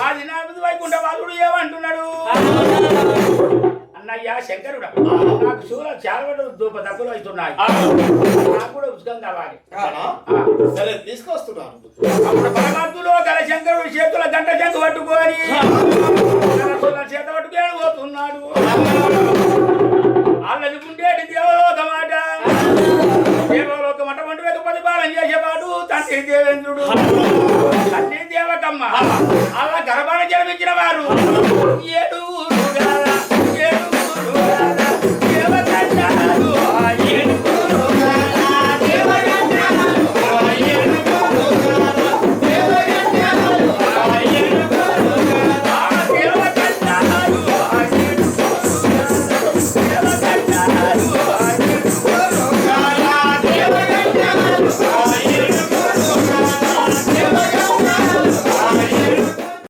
అది నాకు వైకుంఠ వాళ్ళు ఏమంటున్నాడు అన్నయ్య శంకరుడా నాకు శూల చాలా తప్పులు అవుతున్నాయి నాకు కూడా ఉచితం కావాలి సరే తీసుకొస్తున్నాను అప్పుడు పరమాత్మలో గల శంకరుడు చేతుల గంట చెంక పట్టుకొని చేత పట్టుకొని పోతున్నాడు వాళ్ళది ఉండేటి దేవలోకమాట దేవలోకం అటువంటి ప్రతిపాలన చేసేవాడు తండ్రి దేవేంద్రుడు తల్లి దేవకమ్మ అలా గర్భాన్ని జన్మించిన వారు